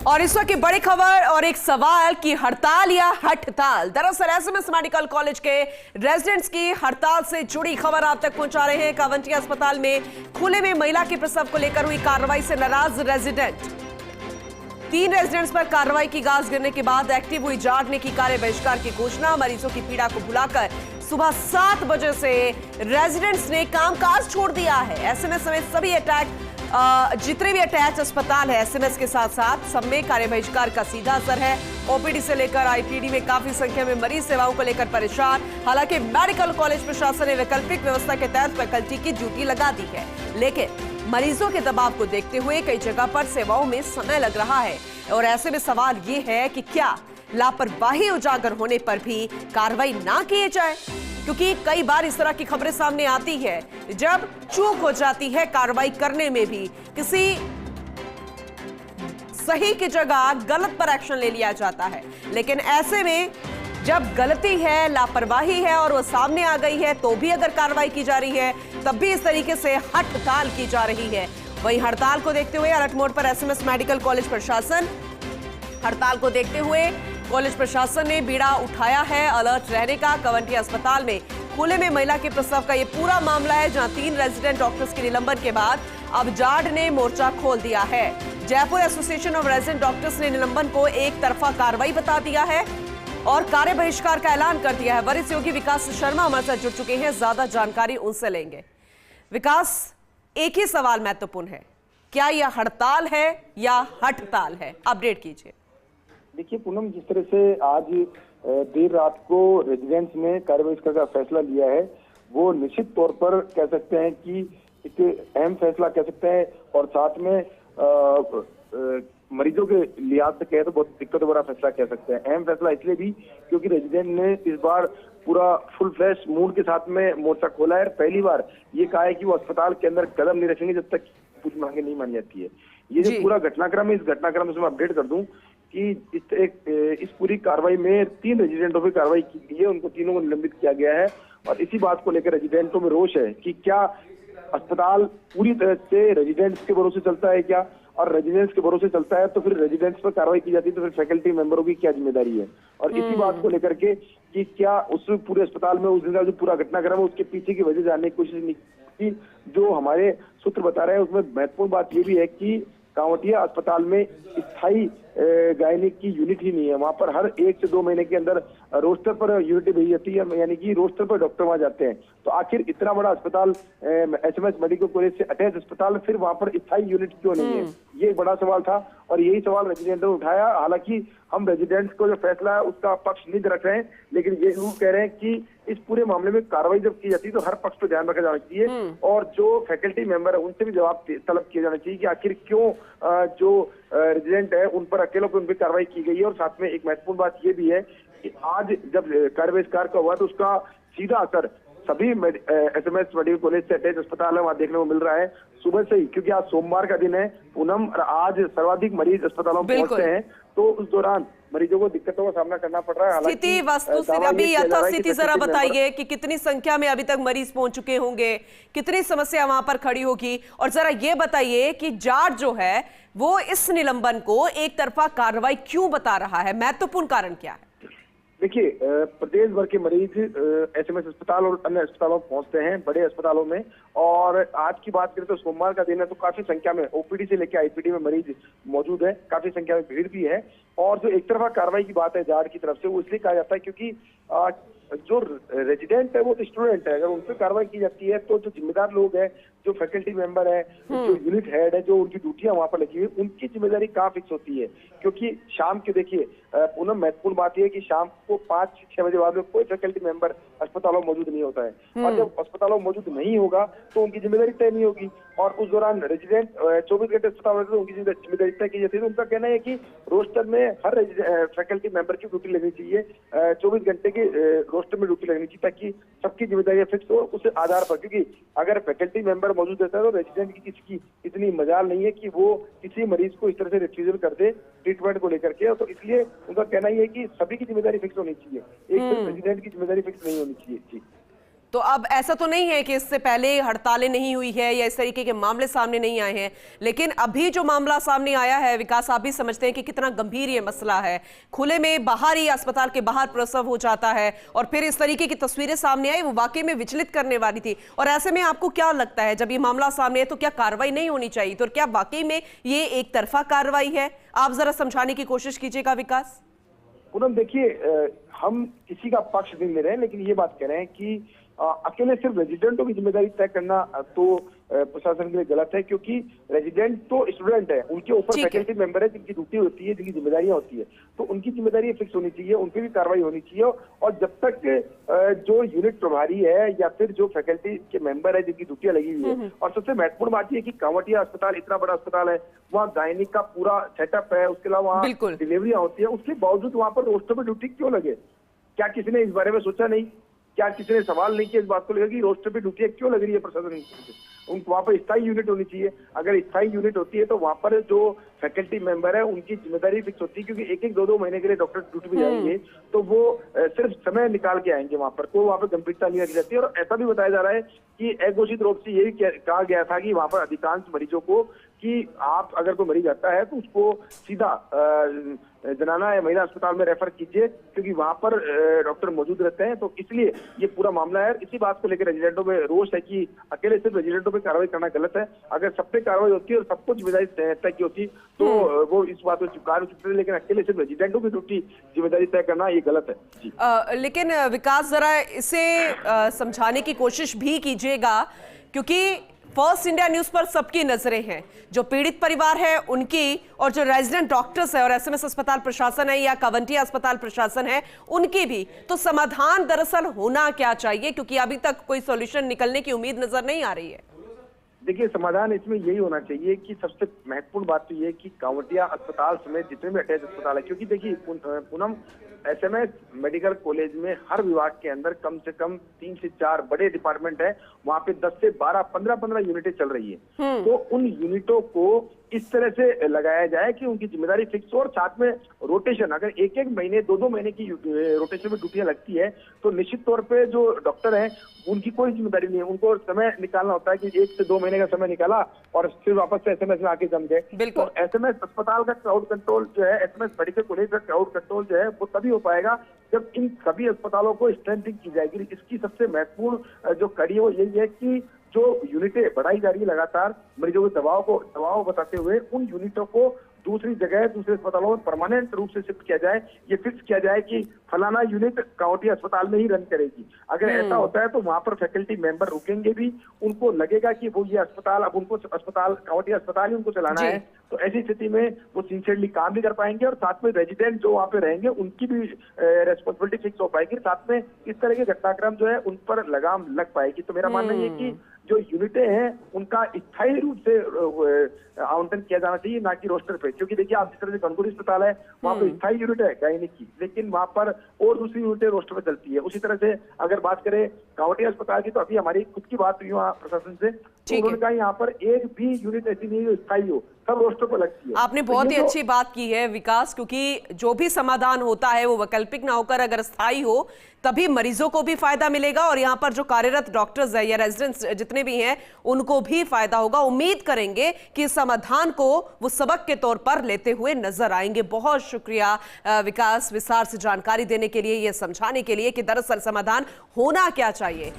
और इस वक्त की बड़ी खबर और एक सवाल कि हड़ताल या हठताल। दरअसल एसएमएस मेडिकल कॉलेज के रेजिडेंट्स की हड़ताल से जुड़ी खबर आप तक पहुंचा रहे हैं। कावंटिया अस्पताल में खुले में महिला के प्रसव को लेकर हुई कार्रवाई से नाराज रेजिडेंट। 3 रेजिडेंट्स पर कार्रवाई की गाज गिरने के बाद एक्टिव हुई जाट ने की कार्य बहिष्कार की घोषणा। मरीजों की पीड़ा को भुलाकर सुबह 7 बजे से रेजिडेंट्स ने कामकाज छोड़ दिया है। एसएमएस समेत सभी अटैक जितने भी अटैच अस्पताल है एसएमएस के साथ साथ सब में कार्य बहिष्कार का सीधा असर है। ओपीडी से लेकर आईपीडी में काफी संख्या में मरीज सेवाओं को लेकर परेशान। हालांकि मेडिकल कॉलेज प्रशासन ने वैकल्पिक व्यवस्था के तहत फैकल्टी की ड्यूटी लगा दी है, लेकिन मरीजों के दबाव को देखते हुए कई जगह पर सेवाओं में समय लग रहा है। और ऐसे में सवाल ये है कि क्या लापरवाही उजागर होने पर भी कार्रवाई ना की जाए, क्योंकि कई बार इस तरह की खबरें सामने आती है जब चूक हो जाती है कार्रवाई करने में भी, किसी सही की जगह गलत पर एक्शन ले लिया जाता है। लेकिन ऐसे में जब गलती है, लापरवाही है और वो सामने आ गई है तो भी अगर कार्रवाई की जा रही है तब भी इस तरीके से हड़ताल की जा रही है। वहीं हड़ताल को देखते हुए अलर्ट मोड पर एसएमएस मेडिकल कॉलेज प्रशासन। हड़ताल को देखते हुए कॉलेज प्रशासन ने बीड़ा उठाया है अलर्ट रहने का। कावंटिया अस्पताल में खुले में महिला के प्रसव का ये पूरा मामला है, जहां 3 रेजिडेंट डॉक्टर्स के निलंबन के बाद अब जाट ने मोर्चा खोल दिया है। Jaipur association of resident doctors ने निलंबन को एक तरफा कार्रवाई बता दिया है और कार्य बहिष्कार का ऐलान कर दिया है। वरिष्ठ योगी विकास शर्मा हमारे साथ जुड़ चुके हैं, ज्यादा जानकारी उनसे लेंगे। विकास, एक ही सवाल महत्वपूर्ण है, क्या यह हड़ताल है या हठताल है? अपडेट कीजिए। देखिए पूनम, जिस तरह से आज देर रात को रेजिडेंट्स ने कार्य बहिष्कार का फैसला लिया है, वो निश्चित तौर पर कह सकते हैं कि एक अहम फैसला कह सकते हैं और साथ में मरीजों के लिहाज से कहे तो बहुत दिक्कत भरा फैसला कह सकते हैं। अहम फैसला इसलिए भी क्योंकि रेजिडेंट ने इस बार पूरा फुल फ्लैश मूड के साथ में मोर्चा खोला है। पहली बार ये कहा है कि वो अस्पताल के अंदर कदम नहीं रखेंगे जब तक कुछ मांगे नहीं मानी जाती है। ये जो पूरा घटनाक्रम है, इस घटनाक्रम से मैं अपडेट कर दूं कि इस पूरी कार्रवाई में 3 रेजिडेंटों पर कार्रवाई की गई है, उनको तीनों को निलंबित किया गया है। और इसी बात को लेकर रेजिडेंटों में रोष है कि क्या अस्पताल पूरी तरह से रेजिडेंट्स के भरोसे चलता है क्या, और रेजिडेंट्स के भरोसे चलता है तो फिर रेजिडेंट्स पर कार्रवाई की जाती है तो फिर फैकल्टी मेंबरों की क्या जिम्मेदारी है। और इसी बात को लेकर के कि क्या उस पूरे अस्पताल में उस दिन का जो पूरा घटनाक्रम है उसके पीछे की वजह जानने की कोशिश नहीं की। जो हमारे सूत्र बता रहे हैं उसमें महत्वपूर्ण बात ये भी है कि कावंटिया अस्पताल में स्थायी गायनिक की यूनिट ही नहीं है। वहां पर हर 1 से 2 महीने के अंदर रोस्टर पर यूनिट भेजी जाती है, यानी कि रोस्टर पर डॉक्टर वहां जाते हैं। तो आखिर इतना बड़ा अस्पताल एसएमएस मेडिकल कॉलेज से अटैच अस्पताल, फिर वहां पर स्थायी यूनिट क्यों नहीं है? ये एक बड़ा सवाल था और यही सवाल रेजिडेंटों ने उठाया। हालांकि हम रेजिडेंट्स को जो फैसला है उसका पक्ष नहीं रख रहे हैं, लेकिन ये जरूर कह रहे हैं कि इस पूरे मामले में कार्रवाई जब की जाती है तो हर पक्ष पर ध्यान रखा जाना चाहिए और जो फैकल्टी मेंबर है उनसे भी जवाब तलब किया जाना चाहिए कि आखिर क्यों जो रेजिडेंट है उन पर अकेलों पर उन पर कार्रवाई की गई है। और साथ में एक महत्वपूर्ण बात ये भी है कि आज जब कार्य बहिष्कार का हुआ तो उसका सीधा असर सभी एसएमएस मेडिकल कॉलेज से अटैच अस्पताल है वहां देखने को मिल रहा है सुबह से ही, क्योंकि आज सोमवार का दिन है पूनम और आज सर्वाधिक मरीज अस्पतालों में पहुंचते हैं, तो उस दौरान मरीजों को दिक्कतों का सामना करना पड़ रहा है। स्थिति वस्तुस्थिति अभी यथास्थिति जरा बताइए कि कितनी संख्या में अभी तक मरीज पहुंच चुके होंगे, कितनी समस्या वहां पर खड़ी होगी, और जरा ये बताइए कि जाट जो है वो इस निलंबन को एक तरफा कार्रवाई क्यों बता रहा है, महत्वपूर्ण कारण क्या है? देखिए, प्रदेश भर के मरीज एसएमएस अस्पताल और अन्य अस्पतालों में पहुंचते हैं, बड़े अस्पतालों में। और आज की बात करें तो सोमवार का दिन है तो काफी संख्या में ओपीडी से लेकर आईपीडी में मरीज मौजूद है, काफी संख्या में भीड़ भी है। और जो एक तरफा कार्रवाई की बात है जाट की तरफ से, वो इसलिए कहा जाता है क्योंकि जो रेजिडेंट है वो तो स्टूडेंट है, अगर उन पर कार्रवाई की जाती है तो जो जिम्मेदार लोग हैं, जो फैकल्टी मेंबर है, जो यूनिट हेड है, जो उनकी ड्यूटियां वहां पर लगी हुई, उनकी जिम्मेदारी कहाँ फिक्स होती है। क्योंकि शाम के देखिए पूनम, महत्वपूर्ण बात यह है कि शाम को 5 से 6 बजे बाद में कोई फैकल्टी मेंबर अस्पतालों में मौजूद नहीं होता है, और जब अस्पतालों में मौजूद नहीं होगा तो उनकी जिम्मेदारी तय नहीं होगी। और उस दौरान रेजिडेंट 24 घंटे अस्पताल में तो उनकी जिम्मेदारी तय की जाती है। तो उनका कहना है कि रोस्टर में हर फैकल्टी मेंबर की ड्यूटी लगनी चाहिए, 24 घंटे की रोस्टर में ड्यूटी लगनी चाहिए, ताकि सबकी जिम्मेदारी फिक्स हो उस आधार पर। क्योंकि अगर फैकल्टी मेंबर मौजूद रहता है तो रेजिडेंट की किसी की इतनी मजाल नहीं है कि वो किसी मरीज को इस तरह से रिफ्यूजल कर दे ट्रीटमेंट को लेकर के। तो इसलिए उनका कहना यह है कि सभी की जिम्मेदारी फिक्स होनी चाहिए, एक रेजिडेंट की जिम्मेदारी फिक्स नहीं होनी चाहिए। जी तो अब ऐसा तो नहीं है कि इससे पहले हड़तालें नहीं हुई है या इस तरीके के मामले सामने नहीं आए हैं, लेकिन अभी जो मामला सामने आया है विकास, आप भी समझते हैं कि कितना गंभीर ये मसला है। खुले में बाहर ही, अस्पताल के बाहर प्रसव हो जाता है और फिर इस तरीके की तस्वीरें सामने आई, वो वाकई में विचलित करने वाली थी। और ऐसे में आपको क्या लगता है, जब ये मामला सामने है तो क्या कार्रवाई नहीं होनी चाहिए? तो क्या वाकई में ये एक तरफा कार्रवाई है? आप जरा समझाने की कोशिश कीजिएगा विकास। पूनम, देखिए, हम किसी का पक्ष नहीं ले रहे हैं, लेकिन ये बात कह रहे हैं कि अकेले सिर्फ रेजिडेंटों की जिम्मेदारी तय करना तो प्रशासन के लिए गलत है, क्योंकि रेजिडेंट तो स्टूडेंट है, उनके ऊपर फैकल्टी मेंबर है जिनकी ड्यूटी होती है, जिनकी जिम्मेदारियां होती है, तो उनकी जिम्मेदारी फिक्स होनी चाहिए, उन पर भी कार्रवाई होनी चाहिए। और जब तक जो यूनिट प्रभारी है या फिर जो फैकल्टी के मेंबर है जिनकी ड्यूटियां लगी हुई है, और सबसे महत्वपूर्ण बात यह कि कांवटिया अस्पताल इतना बड़ा अस्पताल है, वहाँ गायनिक का पूरा सेटअप है, उसके अलावा वहाँ डिलीवरियां होती है, उसके बावजूद वहाँ पर रोस्टर पर ड्यूटी क्यों लगे? क्या किसी ने इस बारे में सोचा नहीं? क्या किसी ने सवाल नहीं किया इस बात को लेकर कि रोस्टर पे ड्यूटी क्यों लग रही है प्रशासन? उनको वहाँ पर स्थायी यूनिट होनी चाहिए। अगर स्थायी यूनिट होती है तो वहाँ पर जो फैकल्टी मेंबर है उनकी जिम्मेदारी फिक्स होती है, क्योंकि एक एक दो महीने के लिए डॉक्टर ड्यूटी पे जाएंगे तो वो सिर्फ समय निकाल के आएंगे वहाँ पर, तो वहाँ पर गंभीरता नहीं रखी जाती है। और ऐसा भी बताया जा रहा है कि अघोषित रूप से ये भी कहा गया था कि वहाँ पर अधिकांश मरीजों को कि आप अगर कोई मरीज आता है तो उसको सीधा जनाना या महिला अस्पताल में रेफर कीजिए, क्योंकि वहां पर डॉक्टर मौजूद रहते हैं। तो इसलिए ये पूरा मामला है। इसी बात को लेकर रेजिडेंटों में रोष है कि अकेले सिर्फ रेजिडेंटों पे कार्रवाई करना गलत है। अगर सब पे कार्रवाई होती है और सबको जिम्मेदारी तय की होती तो वो इस बात को स्वीकार सकते थे, लेकिन अकेले सिर्फ रेजिडेंटों की ड्यूटी जिम्मेदारी तय करना ये गलत है जी। लेकिन विकास, जरा इसे समझाने की कोशिश भी कीजिएगा, क्योंकि फर्स्ट इंडिया न्यूज पर सबकी नजरें हैं, जो पीड़ित परिवार है उनकी, और जो रेजिडेंट डॉक्टर्स है और एसएमएस अस्पताल प्रशासन है या कावंटिया अस्पताल प्रशासन है उनकी भी। तो समाधान दरअसल होना क्या चाहिए, क्योंकि अभी तक कोई सॉल्यूशन निकलने की उम्मीद नजर नहीं आ रही है। देखिए, समाधान इसमें यही होना चाहिए कि सबसे महत्वपूर्ण बात तो ये कि कांवटिया अस्पताल समेत जितने भी अटैच अस्पताल है, क्योंकि देखिए पूनम, एसएमएस मेडिकल कॉलेज में हर विभाग के अंदर कम से कम 3 से 4 बड़े डिपार्टमेंट है, वहाँ पे 10 से 12, 15 यूनिटें चल रही है। तो उन यूनिटों को इस तरह से लगाया जाए कि उनकी जिम्मेदारी फिक्स हो, और साथ में रोटेशन, अगर एक एक महीने 2-2 महीने की रोटेशन में ड्यूटियां लगती है तो निश्चित तौर पे जो डॉक्टर हैं उनकी कोई जिम्मेदारी नहीं है। उनको समय निकालना होता है कि 1 से 2 महीने का समय निकाला और फिर वापस से एसएमएस में आके जम गए। तो एसएमएस अस्पताल का क्राउड कंट्रोल जो है, एसएमएस मेडिकल कॉलेज का क्राउड कंट्रोल जो है वो तभी हो पाएगा जब इन सभी अस्पतालों को स्ट्रेंथनिंग की जाएगी। इसकी सबसे महत्वपूर्ण जो कड़ी है वो यही है कि जो यूनिटें बढ़ाई जा रही है लगातार मरीजों के दबाव बताते हुए, उन यूनिटों को दूसरी जगह, दूसरे अस्पतालों में परमानेंट रूप से शिफ्ट किया जाए। ये फिक्स किया जाए कि फलाना यूनिट कांवटिया अस्पताल में ही रन करेगी। अगर ऐसा होता है तो वहां पर फैकल्टी मेंबर रुकेंगे भी, उनको लगेगा कि वो ये अस्पताल, अब उनको अस्पताल, कांवटिया अस्पताल ही उनको चलाना है। तो ऐसी स्थिति में वो सिंसियरली काम भी कर पाएंगे और साथ में रेजिडेंट जो वहाँ पे रहेंगे उनकी भी रेस्पॉन्सिबिलिटी फिक्स हो पाएगी। साथ में इस तरह के घटनाक्रम जो है उन पर लगाम लग पाएगी। तो मेरा मानना ये कि जो यूनिटें हैं उनका स्थायी रूप से आवंटन किया जाना चाहिए, ना कि रोस्टर पे। क्योंकि देखिए, आप जिस तरह से कनकुरी अस्पताल है वहाँ पे स्थायी यूनिट है गायनिक की, लेकिन वहाँ पर और दूसरी यूनिटें रोस्टर पे चलती है। उसी तरह से अगर बात करें कांवटिया अस्पताल की, तो अभी हमारी खुद की बात हुई वहाँ प्रशासन से, तो उन्होंने कहा यहाँ पर एक भी यूनिट ऐसी नहीं है स्थायी हो, सब रोस्टर पर लगती है। आपने बहुत ही अच्छी बात की है विकास, क्योंकि जो भी समाधान होता है वो वैकल्पिक ना होकर अगर स्थायी हो तभी मरीजों को भी फायदा मिलेगा और यहाँ पर जो कार्यरत डॉक्टर्स है या रेजिडेंट्स जितने भी हैं उनको भी फायदा होगा। उम्मीद करेंगे कि समाधान को वो सबक के तौर पर लेते हुए नजर आएंगे। बहुत शुक्रिया विकास, विस्तार से जानकारी देने के लिए, ये समझाने के लिए कि दरअसल समाधान होना क्या चाहिए।